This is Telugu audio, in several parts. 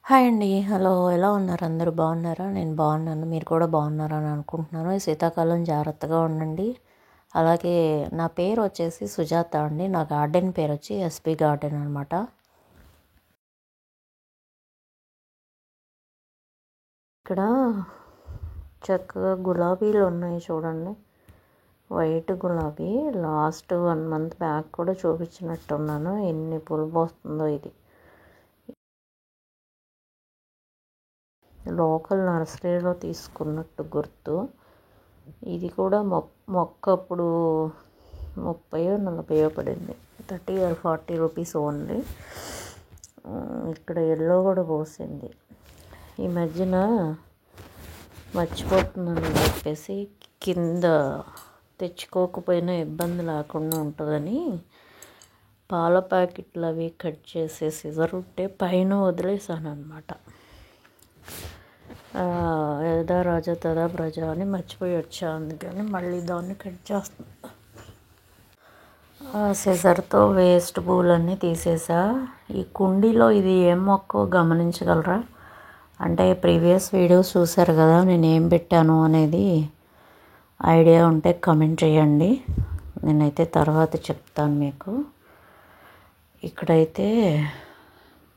హాయ్ అండి. హలో. ఎలా ఉన్నారు? అందరూ బాగున్నారా? నేను బాగున్నాను. మీరు కూడా బాగున్నారని అనుకుంటున్నాను. ఈ శీతాకాలం జాగ్రత్తగా ఉండండి. అలాగే నా పేరు వచ్చేసి సుజాత అండి. నా గార్డెన్ పేరు వచ్చి ఎస్పీ గార్డెన్ అనమాట. ఇక్కడ చక్కగా గులాబీలు ఉన్నాయి చూడండి. వైట్ గులాబీ లాస్ట్ 1 మంత్ బ్యాక్ కూడా చూపించినట్టున్నాను. ఎన్ని పులుపు వస్తుందో ఇది. లోకల్ నర్సరీలో తీసుకున్నట్టు గుర్తు. ఇది కూడా మొక్క అప్పుడు 30-40 పడింది. 30 or 40 రూపీస్ ఓన్లీ. ఇక్కడ ఎల్లో కూడా పోసింది. ఈ మధ్యన మర్చిపోతుందని చెప్పేసి కింద తెచ్చుకోకపోయినా ఇబ్బంది లేకుండా ఉంటుందని పాల ప్యాకెట్లు అవి కట్ చేసే సిజర్ ఉంటే పైన వదిలేసాను అనమాట. యదా రాజా తదా ప్రజ అని మర్చిపోయి వచ్చా. అందుకని మళ్ళీ దాన్ని కట్ చేస్తాను. సిజర్తో వేస్ట్ పూలన్నీ తీసేసా. ఈ కుండీలో ఇది ఏం మొక్కో గమనించగలరా? అంటే ప్రీవియస్ వీడియోస్ చూసారు కదా, నేను ఏం పెట్టాను అనేది ఐడియా ఉంటే కమెంట్ చేయండి. నేనైతే తర్వాత చెప్తాను మీకు. ఇక్కడైతే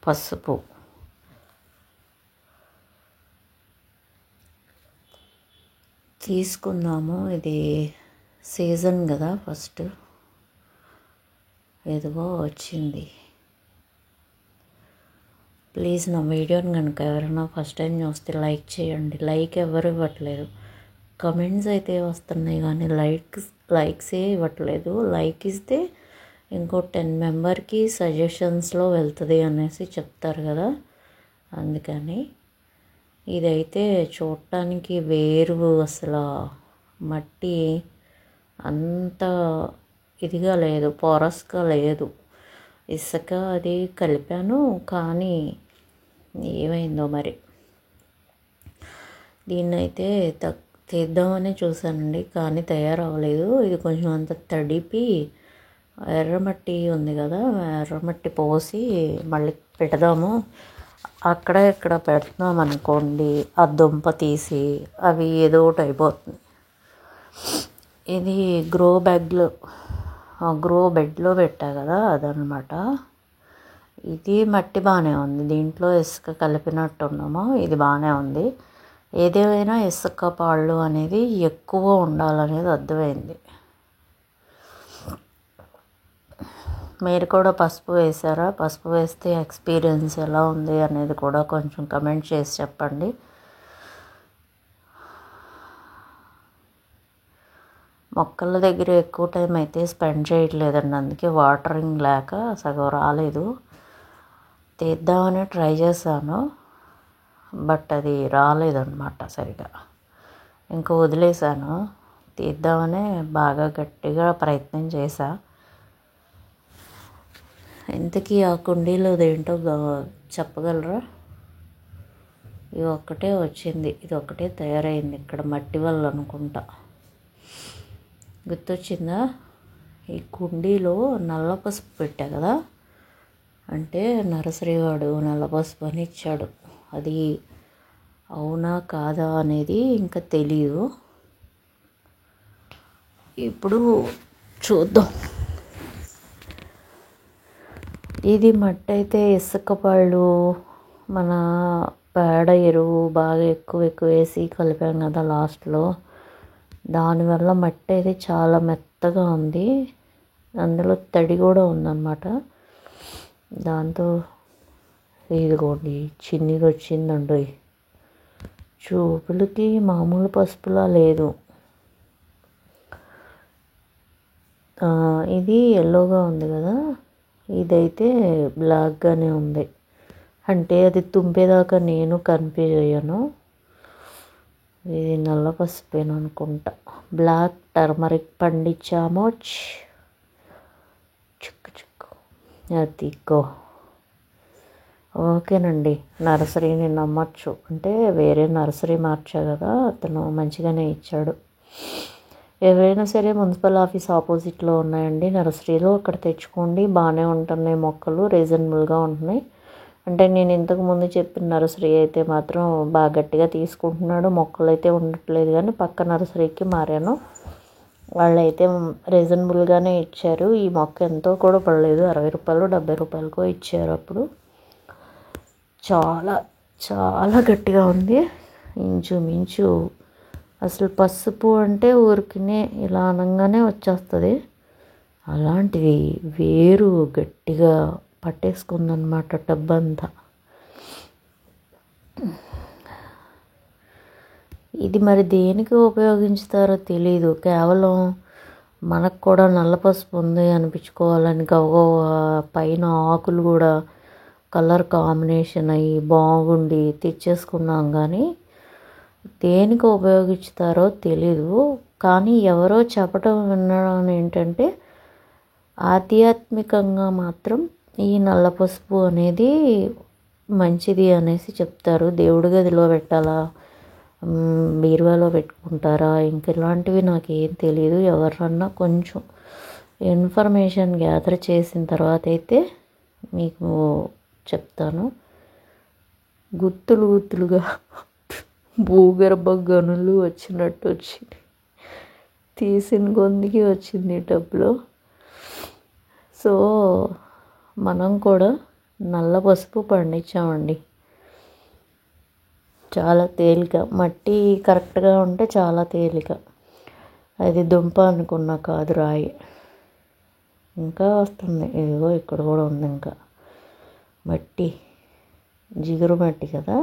పసుపు తీసుకున్నాము. ఇది సీజన్ కదా, ఫస్ట్ ఎదుగో వచ్చింది. ప్లీజ్ నా వీడియోని కనుక ఎవరైనా ఫస్ట్ టైం చూస్తే లైక్ చేయండి. లైక్ ఎవరు ఇవ్వట్లేదు. కమెంట్స్ అయితే వస్తున్నాయి కానీ లైక్సే ఇవ్వట్లేదు. లైక్ ఇస్తే ఇంకో 10 మెంబర్కి సజెషన్స్లో వెళ్తుంది అనేసి చెప్తారు కదా, అందుకని. ఇదైతే చూడటానికి వేరు అసలు మట్టి అంత ఇదిగా లేదు, పోరస్గా లేదు. ఇసుక అది కలిపాను కానీ ఏమైందో మరి. దీన్నైతే తీద్దామని చూశానండి కానీ తయారవ్వలేదు. ఇది కొంచెం అంత తడిపి ఎర్రమట్టి ఉంది కదా, ఎర్రమట్టి పోసి మళ్ళీ పెడదాము. అక్కడ ఇక్కడ పెడుతున్నాం అనుకోండి, ఆ దుంప తీసి అవి ఏదో ఒకటి అయిపోతుంది. ఇది గ్రో బెడ్లో పెట్టా కదా, అదనమాట. ఇది మట్టి బాగానే ఉంది. దీంట్లో ఇసుక కలిపినట్టున్నామో ఇది బాగానే ఉంది. ఏదేమైనా ఇసుక పాళ్ళు అనేది ఎక్కువ ఉండాలనేది అర్థమైంది. మీరు కూడా పసుపు వేసారా? పసుపు వేస్తే ఎక్స్పీరియన్స్ ఎలా ఉంది అనేది కూడా కొంచెం కమెంట్ చేసి చెప్పండి. మొక్కల దగ్గర ఎక్కువ టైం అయితే స్పెండ్ చేయట్లేదండి, అందుకే వాటరింగ్ లేక సగం రాలేదు. తీద్దామని ట్రై చేశాను బట్ అది రాలేదన్నమాట సరిగా. ఇంకా వదిలేశాను. తీద్దామని బాగా గట్టిగా ప్రయత్నం చేశా. ఇంతకీ ఆ కుండీలో దేంటో చెప్పగలరా? ఇది ఒక్కటే వచ్చింది, ఇది ఒక్కటే తయారైంది. ఇక్కడ మట్టి వల్ల అనుకుంటా. గుర్తొచ్చిందా? ఈ కుండీలో నల్ల పసుపు పెట్టా కదా, అంటే నర్సరీ వాడు నల్ల పసుపు అని ఇచ్చాడు. అది అవునా కాదా అనేది ఇంకా తెలీదు. ఇప్పుడు చూద్దాం. ఇది మట్టి అయితే ఇసుక పళ్ళు, మన పేడ ఎరువు బాగా ఎక్కువ వేసి కలిపాం కదా లాస్ట్లో, దానివల్ల మట్టి అయితే చాలా మెత్తగా ఉంది. అందులో తడి కూడా ఉందన్నమాట. దాంతో ఇదిగోండి చిన్నగా వచ్చిందండి. చూపులకి మామూలు పసుపులా లేదు. ఇది ఎల్లోగా ఉంది కదా, ఇదైతే బ్లాక్గానే ఉంది. అంటే అది తుంపేదాకా నేను కన్ఫ్యూజ్ అయ్యాను. ఇది నల్ల పసుపేను అనుకుంటా. బ్లాక్ టర్మరిక్ పండించామో. చిక్కు అదిగో. ఓకేనండి, నర్సరీని నమ్మచ్చు. అంటే వేరే నర్సరీ మార్చా కదా, అతను మంచిగానే ఇచ్చాడు. ఎవరైనా సరే మున్సిపల్ ఆఫీస్ ఆపోజిట్లో ఉన్నాయండి నర్సరీలో, అక్కడ తెచ్చుకోండి. బాగానే ఉంటున్నాయి మొక్కలు, రీజనబుల్గా ఉంటున్నాయి. అంటే నేను ఇంతకుముందు చెప్పిన నర్సరీ అయితే మాత్రం బాగా గట్టిగా తీసుకుంటున్నాడు, మొక్కలు అయితే ఉండట్లేదు. కానీ పక్క నర్సరీకి మారాను, వాళ్ళైతే రీజనబుల్గానే ఇచ్చారు. ఈ మొక్క ఎంతో కూడా పడలేదు, 60 రూపాయలు 70 రూపాయలకో ఇచ్చారు. అప్పుడు చాలా చాలా గట్టిగా ఉంది, ఇంచుమించు అసలు పసుపు అంటే ఊరికినే ఇలా అనగానే వచ్చేస్తుంది, అలాంటిది వేరు గట్టిగా పట్టేసుకుందనమాట టబ్ అంతా. ఇది మరి దేనికి ఉపయోగించుతారో తెలీదు, కేవలం మనకు కూడా నల్ల పసుపు ఉంది అనిపించుకోవాలని గవగవ పైన ఆకులు కూడా కలర్ కాంబినేషన్ అయ్యి బాగుండి తెచ్చేసుకున్నాం. కానీ దేనికి ఉపయోగిస్తారో తెలీదు. కానీ ఎవరో చెప్పడం వినడం ఏంటంటే ఆధ్యాత్మికంగా మాత్రం ఈ నల్ల పసుపు అనేది మంచిది అనేసి చెప్తారు. దేవుడి గదిలో పెట్టాలా, బీరువాలో పెట్టుకుంటారా, ఇంక ఇలాంటివి నాకేం తెలియదు. ఎవరన్నా కొంచెం ఇన్ఫర్మేషన్ గ్యాదర్ చేసిన తర్వాత అయితే మీకు చెప్తాను. గుత్తులు గుత్తులుగా భూగర్భ గనులు వచ్చినట్టు వచ్చింది, తీసిన కొందికి వచ్చింది టబ్లో. సో మనం కూడా నల్ల పసుపు పండించామండి. చాలా తేలిక, మట్టి కరెక్ట్గా ఉంటే చాలా తేలిక. అది దుంప అనుకున్నా, కాదు రాయి. ఇంకా వస్తుంది, ఇదిగో ఇక్కడ కూడా ఉంది ఇంకా మట్టి, జిగురు మట్టి కదా,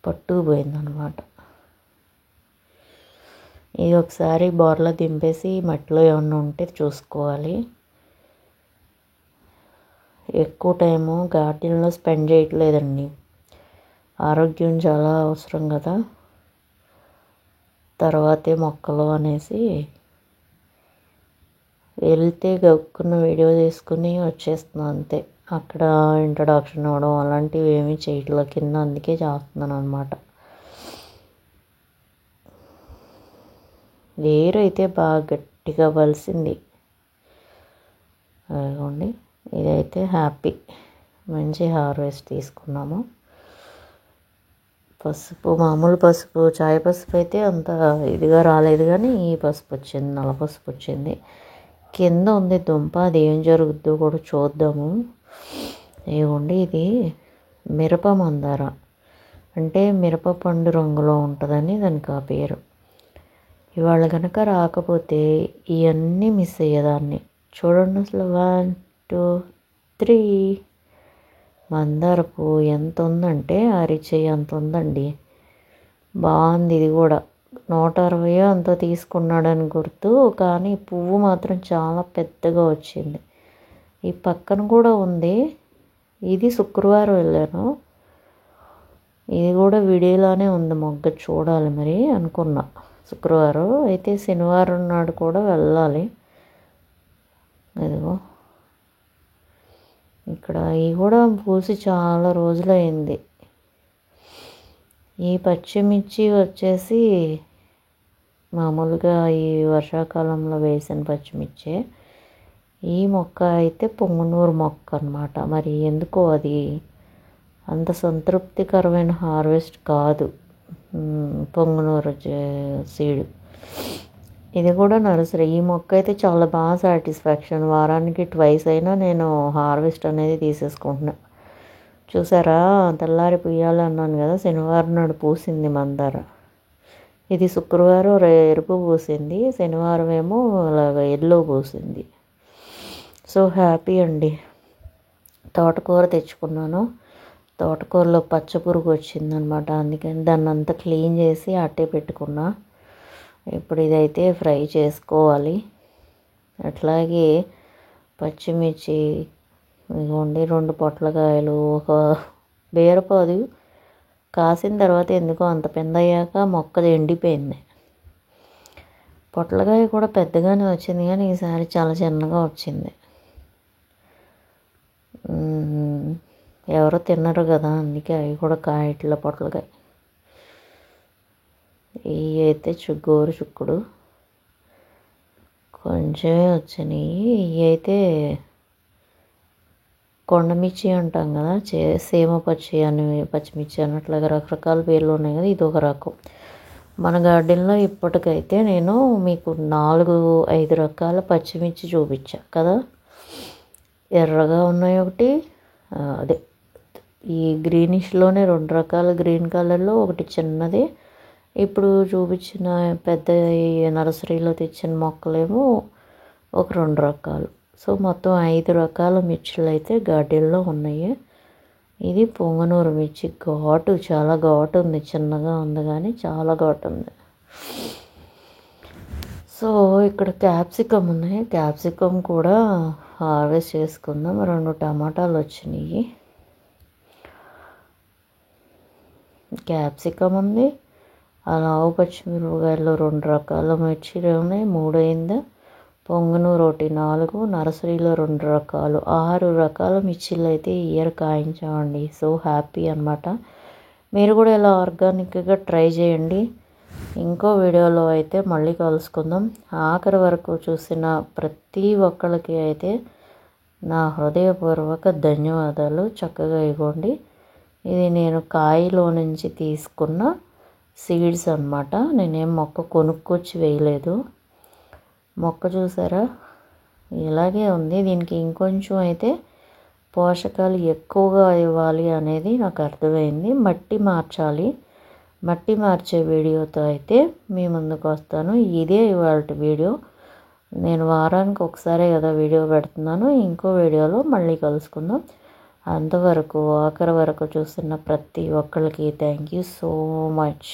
పట్టుకుపోయిందనమాట. ఇది ఒకసారి బోర్లో దింపేసి మట్టిలో ఏమన్నా ఉంటే చూసుకోవాలి. ఎక్కువ టైము గార్డెన్లో స్పెండ్ చేయట్లేదండి, ఆరోగ్యం చాలా అవసరం కదా, తర్వాతే మొక్కలు అనేసి వెళ్తే గక్కున్న వీడియో తీసుకుని వచ్చేస్తున్నాను అంతే. అక్కడ ఇంట్రడక్షన్ అవ్వడం అలాంటివి ఏమీ చేయట్లే కింద, అందుకే చేస్తున్నాను అనమాట. వేరు అయితే బాగా గట్టిగా వలిసింది. అదిగోండి, ఇదైతే హ్యాపీ, మంచి హార్వెస్ట్ తీసుకున్నాము. పసుపు, మామూలు పసుపు, చాయ్ పసుపు అయితే అంత ఇదిగా రాలేదు, కానీ ఈ పసుపు వచ్చింది, నల్ల పసుపు వచ్చింది. కింద ఉంది దుంప, అది ఏం జరుగుద్దో కూడా చూద్దాము. ఇదిగోండి, ఇది మిరప మందార, అంటే మిరప పండు రంగులో ఉంటుందని దానికి ఆ పేరు. ఇవాళ కనుక రాకపోతే ఇవన్నీ మిస్ అయ్యేదాన్ని. చూడండి అసలు 1 2 3 మందార పువ్వు ఎంత ఉందంటే అరిచేయి అంత ఉందండి. బాగుంది. ఇది కూడా 160 అంత తీసుకున్నాడని గుర్తు, కానీ పువ్వు మాత్రం చాలా పెద్దగా వచ్చింది. ఈ పక్కన కూడా ఉంది, ఇది శుక్రవారం వెళ్ళాను, ఇది కూడా విడిలానే ఉంది మొగ్గ, చూడాలి మరి అనుకున్నా. శుక్రవారం అయితే శనివారం నాడు కూడా వెళ్ళాలి. ఇదిగో ఇక్కడ ఇవి కూడా పూసి చాలా రోజులైంది. ఈ పచ్చిమిర్చి వచ్చేసి మామూలుగా ఈ వర్షాకాలంలో వేసిన పచ్చిమిర్చి. ఈ మొక్క అయితే పొంగనూరు మొక్క అన్నమాట. మరి ఎందుకో అది అంత సంతృప్తికరమైన హార్వెస్ట్ కాదు, పొంగనూరు సీడ్. ఇది కూడా నర్సరీ. ఈ మొక్క అయితే చాలా బాగా సాటిస్ఫాక్షన్, వారానికి 2 అయినా నేను హార్వెస్ట్ అనేది తీసేసుకుంటున్నా. చూసారా, తెల్లారి పుయ్యాలి అన్నాను కదా, శనివారం నాడు పూసింది మందార. ఇది శుక్రవారం ఎరుపు పూసింది, శనివారం ఏమో అలాగ ఎల్లో పూసింది. సో హ్యాపీ అండి. తోటకూర తెచ్చుకున్నాను, తోటకూరలో పచ్చ పురుగు వచ్చిందనమాట, అందుకని దాన్ని అంతా క్లీన్ చేసి అట్టే పెట్టుకున్నా. ఇప్పుడు ఇదైతే ఫ్రై చేసుకోవాలి. అట్లాగే పచ్చిమిర్చి, ఇదిగోండి 2 పొట్లకాయలు, ఒక బీరపాదు కాసిన తర్వాత ఎందుకో అంత పెద్దయ్యాక మొక్కది ఎండిపోయింది. పొట్లకాయ కూడా పెద్దగానే వచ్చింది, కానీ ఈసారి చాలా చిన్నగా వచ్చింది. ఎవరో తిన్నారు కదా, అందుకే అవి కూడా కాయట్ల పొట్లకాయ. ఇవి అయితే గోరు చుక్కుడు కొంచెమే వచ్చినాయి. ఇవి అయితే కొండమిర్చి అంటాం కదా, సేమ పచ్చి అని, పచ్చిమిర్చి అన్నట్లాగా రకరకాల పేర్లు ఉన్నాయి కదా, ఇది ఒక రకం. మన గార్డెన్లో ఇప్పటికైతే నేను మీకు 4-5 రకాల పచ్చిమిర్చి చూపించా కదా. ఎర్రగా ఉన్నాయి ఒకటి, అదే ఈ గ్రీనిష్లోనే 2 రకాల గ్రీన్ కలర్లో, ఒకటి చిన్నది. ఇప్పుడు చూపించిన పెద్ద నర్సరీలో తెచ్చిన మొక్కలేమో ఒక 2 రకాలు. సో మొత్తం 5 రకాల మిర్చులు అయితే గార్డెన్లో ఉన్నాయి. ఇది పొంగనూరు మిర్చి, ఘాటు, చాలా ఘాటు ఉంది. చిన్నగా ఉంది కానీ చాలా ఘాటు ఉంది. సో ఇక్కడ క్యాప్సికమ్ ఉన్నాయి, క్యాప్సికమ్ కూడా హార్వెస్ట్ చేసుకుందాం. 2 టమాటాలు వచ్చినాయి. క్యాప్సికమ్ ఉంది, అలావు పచ్చిమిరపకాయలు 2 రకాల మిర్చీలు ఉన్నాయి, 3 అయిందా. పొంగనూరు ఒకటి 4, నర్సరీలో 2 రకాలు, 6 రకాల మిర్చీలు అయితే ఈ ఇయర్ కాయించామండి. సో హ్యాపీ అనమాట. మీరు కూడా ఇలా ఆర్గానిక్గా ట్రై చేయండి. ఇంకో వీడియోలో అయితే మళ్ళీ కలుసుకుందాం. ఆఖరి వరకు చూసిన ప్రతి ఒక్కరికి అయితే నా హృదయపూర్వక ధన్యవాదాలు. చక్కగా ఇవ్వండి. ఇది నేను కాయలో నుంచి తీసుకున్న సీడ్స్ అన్నమాట. నేనేం మొక్క కొనుక్కొచ్చి వేయలేదు. మొక్క చూసారా ఇలాగే ఉంది. దీనికి ఇంకొంచెం అయితే పోషకాలు ఎక్కువగా ఇవ్వాలి అనేది నాకు అర్థమైంది. మట్టి మార్చాలి. మట్టి మార్చే వీడియోతో అయితే మీ ముందుకు వస్తాను. ఇదే ఇవాళ వీడియో. నేను వారానికి ఒకసారే కదా వీడియో పెడుతున్నాను. ఇంకో వీడియోలో మళ్ళీ కలుసుకుందాం. అంతవరకు ఆఖరి వరకు చూస్తున్న ప్రతి ఒక్కరికి థ్యాంక్ యూ సో మచ్.